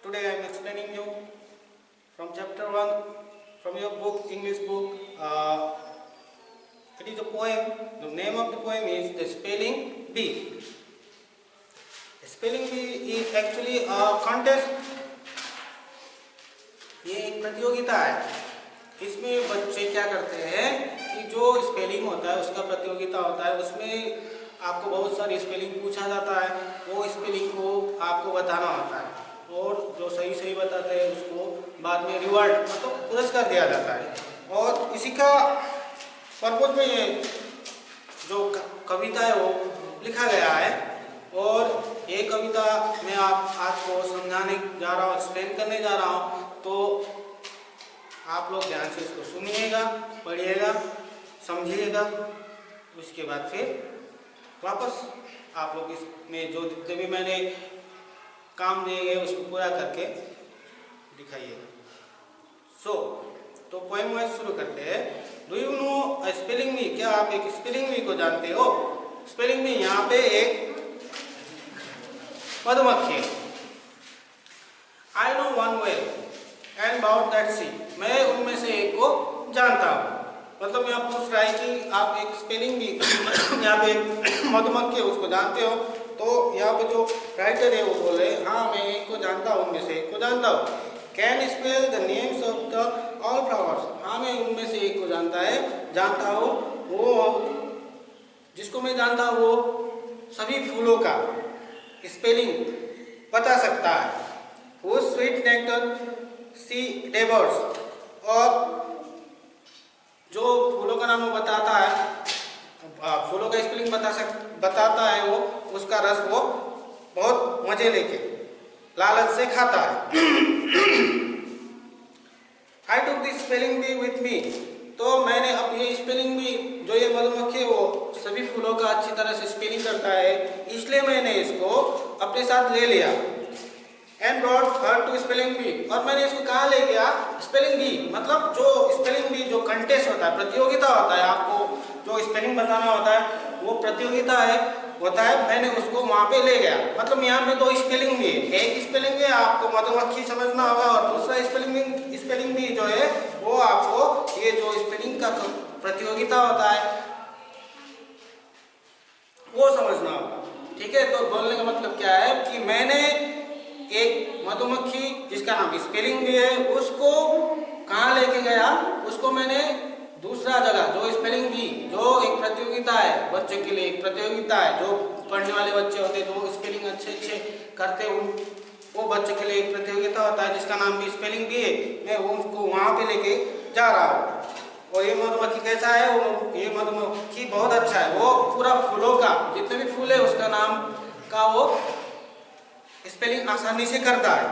Today I am explaining you from chapter 1 from your book, English book. It is a poem. The name of the poem is The Spelling Bee. The Spelling Bee is actually a contest. ये एक प्रतियोगिता है. इसमें बच्चे क्या करते हैं कि जो स्पेलिंग होता है उसका प्रतियोगिता होता है. उसमें आपको बहुत सारी स्पेलिंग पूछा जाता है. वो स्पेलिंग को आपको बताना होता है और जो सही बताते हैं उसको बाद में रिवार्ड मतलब पुरस्कार दिया जाता है. और इसी का पर्पज में ये जो कविता है वो लिखा गया है. और ये कविता मैं आज को समझाने जा रहा हूँ, एक्सप्लेन करने जा रहा हूँ. तो आप लोग ध्यान से इसको सुनिएगा, पढ़िएगा, समझिएगा. उसके बाद फिर वापस आप लोग इसमें जो जितने भी मैंने काम दिए गए उसको पूरा करके दिखाइएगा. तो पोएम वाइज शुरू करते हैं. Do you know spelling bee? क्या आप एक स्पेलिंग बी को जानते हो? स्पेलिंग बी यहाँ पे एक मधुमक्खी है. I know one way and about that see. मैं उनमें से एक को जानता हूँ. मतलब यहाँ पूछ रहा है कि आप एक स्पेलिंग बी यहाँ पे एक मधुमक्खी है उसको जानते हो. तो यहाँ पे जो राइटर है वो बोले हाँ मैं एक को जानता हूँ, उनमें से एक को जानता हूँ. Can spell the names of the all flowers. हाँ मैं उनमें से एक को जानता हूँ. वो जिसको मैं जानता हूँ वो सभी फूलों का स्पेलिंग बता सकता है. वो स्वीट नेक्टर सी डेवर्स. और जो फूलों का नाम वो बताता है, फूलों का स्पेलिंग बताता है, वो उसका रस वो बहुत मजे लेके लालच से खाता है. I took this spelling bee with me. तो मैंने अब ये स्पेलिंग बी जो ये मधुमक्खी वो सभी फूलों का अच्छी तरह से स्पेलिंग करता है, इसलिए मैंने इसको अपने साथ ले लिया. And brought her to spelling bee. और मैंने इसको कहाँ ले गया? Spelling bee. मतलब जो स्पेलिंग बी जो कंटेस्ट होता है, प्रतियोगिता होता है, आपको जो स्पेलिंग बताना होता है वो प्रतियोगिता होता है. मैंने उसको वहाँ पे ले गया. मतलब यहाँ पे दो स्पेलिंग बी है. एक स्पेलिंग बी आपको मधुमक्खी समझना होगा और दूसरा स्पेलिंग बी जो है वो आपको ये जो स्पेलिंग का प्रतियोगिता होता है वो समझना होगा. ठीक है. तो बोलने का मतलब क्या है कि मैंने एक मधुमक्खी जिसका नाम स्पेलिंग बी है उसको कहाँ लेके गया? उसको मैंने दूसरा जगह जो स्पेलिंग बी जो एक प्रतियोगिता है, बच्चों के लिए एक प्रतियोगिता है, जो पढ़ने वाले बच्चे होते हैं जो स्पेलिंग अच्छे करते हैं वो बच्चे के लिए एक प्रतियोगिता होता है जिसका नाम भी स्पेलिंग बी है. मैं उनको वहाँ पे लेके जा रहा हूँ. और ये मधुमक्खी कैसा है? ये मधुमक्खी बहुत अच्छा है. वो पूरा फूलों का जितने भी फूल है उसका नाम का वो स्पेलिंग आसानी से करता है.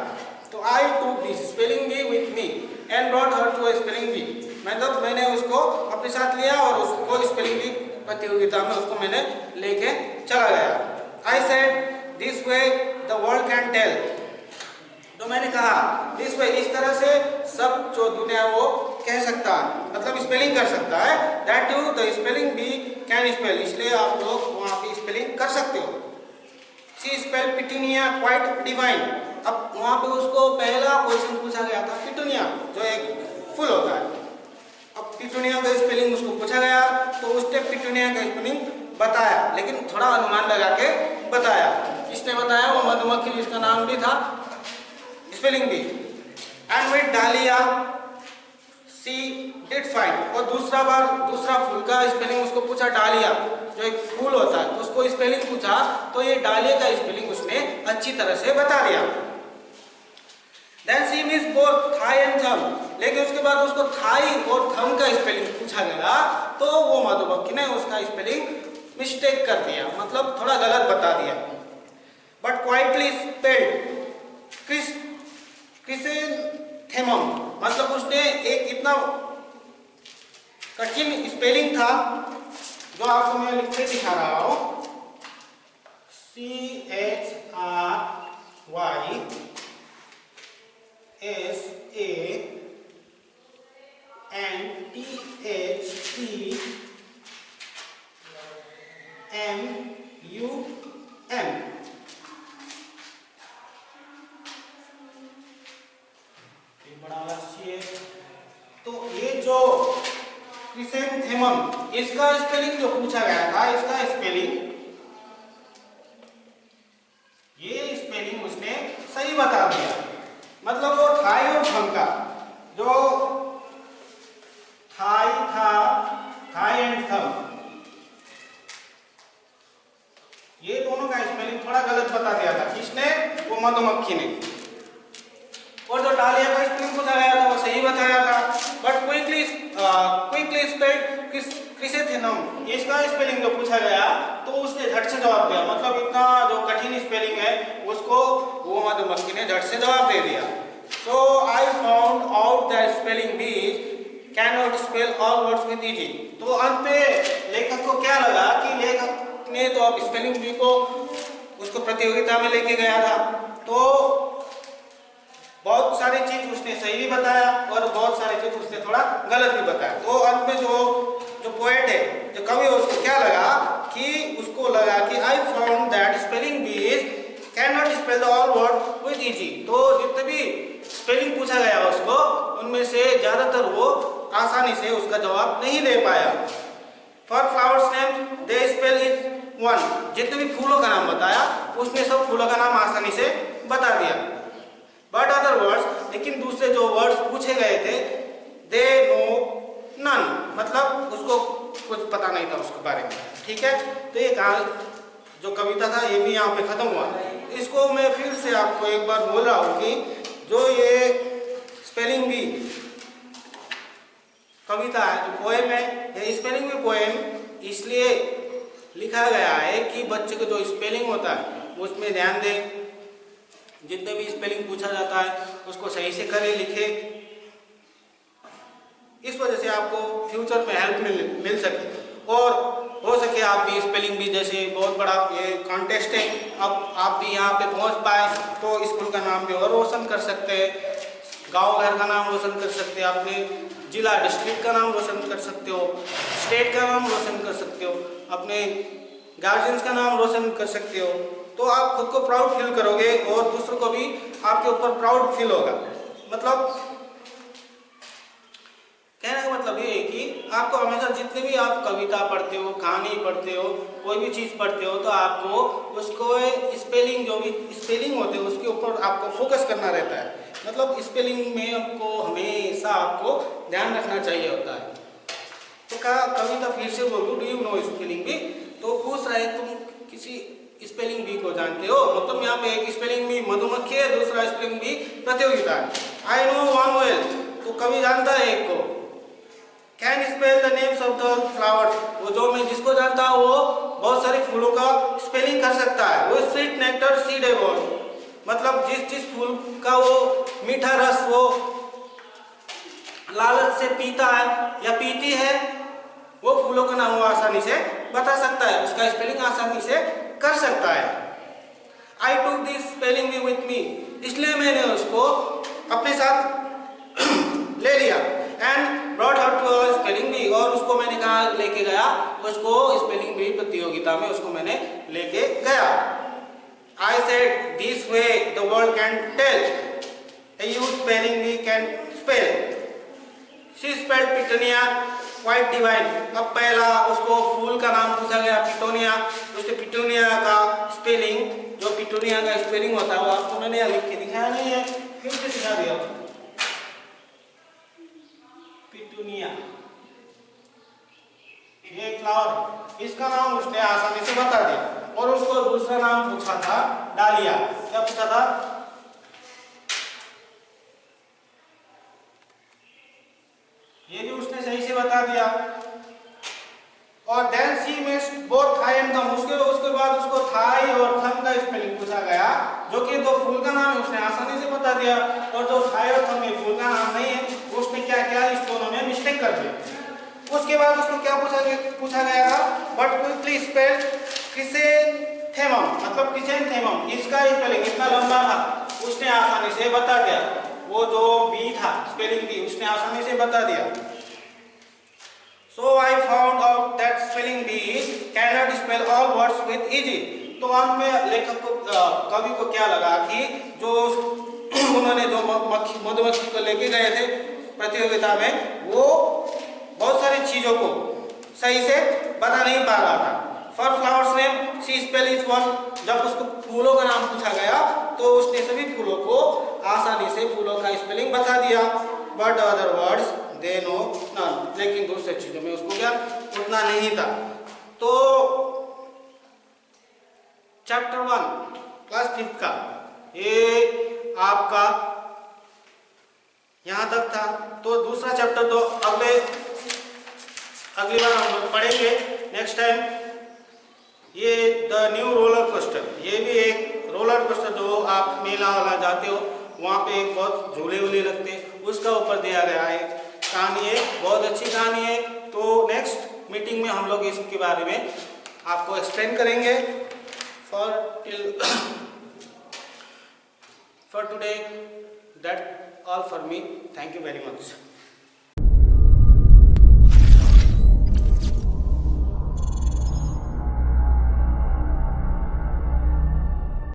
तो I took this spelling bee with me and brought her to spelling bee. मतलब मैंने उसको अपने साथ लिया और उसको स्पेलिंग बी प्रतियोगिता में उसको मैंने लेके चला गया. I said this way the world can tell. तो मैंने कहा दिस वे इस तरह से सब जो दुनिया वो कह सकता है, मतलब स्पेलिंग कर सकता है. That you the spelling bee can spell. इसलिए आप लोग वहाँ पे स्पेलिंग कर सकते हो. She spell petunia quite divine. अब वहाँ पे उसको पहला क्वेश्चन पूछा गया था पिटूनिया जो एक फूल होता है. अब पिटूनिया का स्पेलिंग उसको पूछा गया तो उसने पिटूनिया का स्पेलिंग बताया, लेकिन थोड़ा अनुमान लगा के बताया. किसने बताया? वो मधुमक्खी जिसका नाम भी था स्पेलिंग बी. एंड विद डालिया सी डिड फाइंड. और दूसरा फूल का स्पेलिंग उसको पूछा. डालिया जो एक फूल होता है उसको स्पेलिंग पूछा तो ये डालिया का स्पेलिंग उसने अच्छी तरह से बता दिया. Then she missed both thigh and thumb. लेकिन उसके बाद उसको थाई और थम का स्पेलिंग पूछा गया तो वो मधुमक्खी ने उसका स्पेलिंग मिस्टेक कर दिया, मतलब थोड़ा गलत बता दिया. But quietly spelled chrysanthemum. मतलब उसने एक इतना कठिन स्पेलिंग था जो आपको मैं लिख के दिखा रहा हूँ. CHRYSANTHEMUM. थेमम, इसका स्पेलिंग जो पूछा गया था, इसका स्पेलिंग, ये स्पेलिंग उसने सही बता दिया। मतलब वो थाई और थम का जो थाई था, थाई एंड थम, ये दोनों का स्पेलिंग थोड़ा गलत बता दिया था। किसने? वो मधुमक्खी ने। और जो डालिया का स्पेलिंग पूछा गया था वो सही बताया था, बट क्विकली स्पेल्ड क्रिसेंथेमम, इसका स्पेलिंग जो पूछा गया तो उसने झट से जवाब दिया। मतलब इतना जो कठिन स्पेलिंग है उसको वो मधुमक्खी ने झट से जवाब दे दिया। So I found out that spelling bees can not spell all words with easy. तो अंत में लेखक को क्या लगा कि लेखक ने तो अब स्पेलिंग बी को उसको प्रतियोगिता में लेके गया था, तो बहुत सारी चीज उसने सही भी बताया और बहुत सारी चीज उसने थोड़ा गलत भी बताया। तो अंत में जो पोएट है, जो कवि है, उसको क्या लगा कि उसको लगा कि I found that spelling bees can not spell all word with easy. तो जितने भी स्पेलिंग पूछा गया उसको, उनमें से ज्यादातर वो आसानी से उसका जवाब नहीं दे पाया। For flowers name they spell is one, जितने भी फूलों का नाम बताया उसने सब फूलों का नाम आसानी से बता दिया। बट अदर वर्ड्स, लेकिन दूसरे जो वर्ड्स पूछे गए थे, दे नो नन, मतलब उसको कुछ पता नहीं था उसके बारे में। ठीक है, तो ये जो कविता था ये भी यहाँ पे खत्म हुआ। इसको मैं फिर से आपको एक बार बोल रहा हूँ कि जो ये स्पेलिंग बी कविता है, जो पोएम है, ये स्पेलिंग बी पोएम इसलिए लिखा गया है कि बच्चे को जो स्पेलिंग होता है उसमें ध्यान दें, जितने भी स्पेलिंग पूछा जाता है उसको सही से करे, लिखे। इस वजह से आपको फ्यूचर में हेल्प मिल सके और हो सके आप भी स्पेलिंग भी, जैसे बहुत बड़ा ये कॉन्टेस्ट है, अब आप भी यहाँ पे पहुँच पाए तो स्कूल का नाम भी और रोशन कर सकते हैं, गांव घर का नाम रोशन कर सकते हैं, अपने जिला डिस्ट्रिक्ट का नाम रोशन कर सकते हो, स्टेट का नाम रोशन कर सकते हो, अपने गार्जियंस का नाम रोशन कर सकते हो। तो आप खुद को प्राउड फील करोगे और दूसरों को भी आपके ऊपर प्राउड फील होगा। मतलब कहने का मतलब ये है कि आपको हमेशा जितने भी आप कविता पढ़ते हो, कहानी पढ़ते हो, कोई भी चीज़ पढ़ते हो, तो आपको उसको स्पेलिंग, जो भी स्पेलिंग होते हैं उसके ऊपर आपको फोकस करना रहता है। मतलब स्पेलिंग में आपको हमेशा आपको ध्यान रखना चाहिए होता है। तो कविता फिर से बोलूँ, do you know spelling bee? तो पूछ रहे तुम किसी स्पेलिंग बी को जानते हो? मतलब यहाँ पे एक स्पेलिंग बी मधुमक्खी है, दूसरा स्पेलिंग बी प्रतियोगिता है। आई नो वन वेल, तो कवि जानता है एक को। Can spell the names of the flowers, वो जो मैं जिसको जानता हूँ वो बहुत सारे फूलों का स्पेलिंग कर सकता है। वो स्वीट नेक्टर सीड एवोन, मतलब जिस फूल का वो मीठा रस वो लालच से पीता है या पीती है, वो फूलों का नाम वो आसानी से बता सकता है, उसका स्पेलिंग आसानी से कर सकता है। I took this spelling bee with me, इसलिए मैंने उसको अपने साथ ले लिया। And brought her to a spelling bee, और उसको मैंने कहा लेके गया, उसको स्पेलिंग बी प्रतियोगिता में उसको मैंने लेके गया। I said this way the world can tell, a you spelling bee can spell. She spelled petunia quite divine. अब पहला उसको फूल का नाम पूछा गया पिटोनिया, उसने पिटोनिया का स्पेलिंग, जो पिटोनिया का स्पेलिंग होता है वो आपको मैंने लिख के दिखाया नहीं है, फिर से सिखा दिया। पिटोनिया ये फ्लावर, इसका नाम उसने आसानी से बता दिया। और उसको दूसरा नाम पूछा था डालिया, क्या पूछा था? ये भी उसने सही से बता दिया। और then she missed both thigh and thumb, उसके बाद उसको थाई और थम का स्पेलिंग पूछा गया, जो कि दो फूल का नाम है, उसने आसानी से बता दिया। और जो थाई और थम ये फूल का नाम नहीं है, उसने क्या किया, इस दोनों में मिस्टेक कर दिया। उसके बाद उसको क्या पूछा गया था? बट क्विकली स्पेल क्रिसेंथेमम, मतलब क्रिसेंथेमम, इसका स्पेलिंग इतना लंबा था, उसने आसानी से बता दिया। वो जो बी था स्पेलिंग बी, उसने आसानी से बता दिया। So I found out that spelling bee can not spell all words with easy. तो अंत में लेखक को, कवि को क्या लगा कि जो उन्होंने जो मधुमक्खी को लेके गए थे प्रतियोगिता में, वो बहुत सारी चीजों को सही से बता नहीं पा रहा था। For flowers name she spell each one, जब उसको फूलों का नाम पूछा गया तो उसने सभी फूलों को आसानी से फूलों का स्पेलिंग बता दिया। But other words they know none, लेकिन दूसरी चीजों में उसको क्या उतना नहीं था। तो चैप्टर 1 क्लास 5 का ये आपका यहाँ तक था। तो दूसरा चैप्टर तो अगली बार हम लोग पढ़ेंगे नेक्स्ट टाइम। ये द न्यू रोलर कोस्टर, ये भी एक रोलर कोस्टर जो आप मेला वाला जाते हो वहाँ पे एक बहुत झूले वूले लगते हैं, उसका ऊपर दिया गया है कहानी है, बहुत अच्छी कहानी है। तो नेक्स्ट मीटिंग में हम लोग इसके बारे में आपको एक्सप्लेन करेंगे। For today, that's all for me. Thank you very much.